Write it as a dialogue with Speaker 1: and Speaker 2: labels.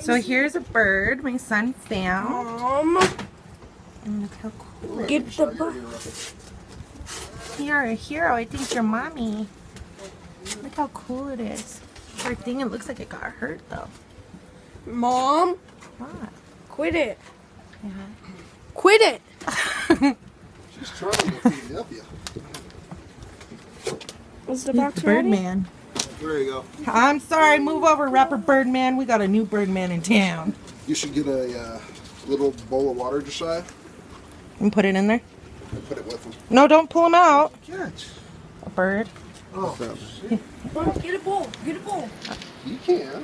Speaker 1: So here's a bird my son found.
Speaker 2: Mom,
Speaker 1: And look how cool it
Speaker 2: get
Speaker 1: is.
Speaker 2: the bird.
Speaker 1: You're a hero. I think you're mommy. Look how cool it is. Poor thing, it looks like it got hurt though.
Speaker 2: Mom,
Speaker 1: What?
Speaker 2: quit it.
Speaker 1: Yeah.
Speaker 2: Quit it.
Speaker 3: She's trying to feed up you.
Speaker 2: Is the
Speaker 1: He's
Speaker 2: box
Speaker 1: the
Speaker 2: ready?
Speaker 1: Birdman.
Speaker 3: There you go.
Speaker 1: I'm sorry, move over, rapper Birdman. We got a new Birdman in town.
Speaker 3: You should get a little bowl of water, Josiah,
Speaker 1: And put it in there.
Speaker 3: and put it with them.
Speaker 1: No, don't pull him out.
Speaker 3: Catch.
Speaker 1: A bird.
Speaker 3: Oh,
Speaker 2: Mom, get a bowl. Get a bowl.
Speaker 3: you can.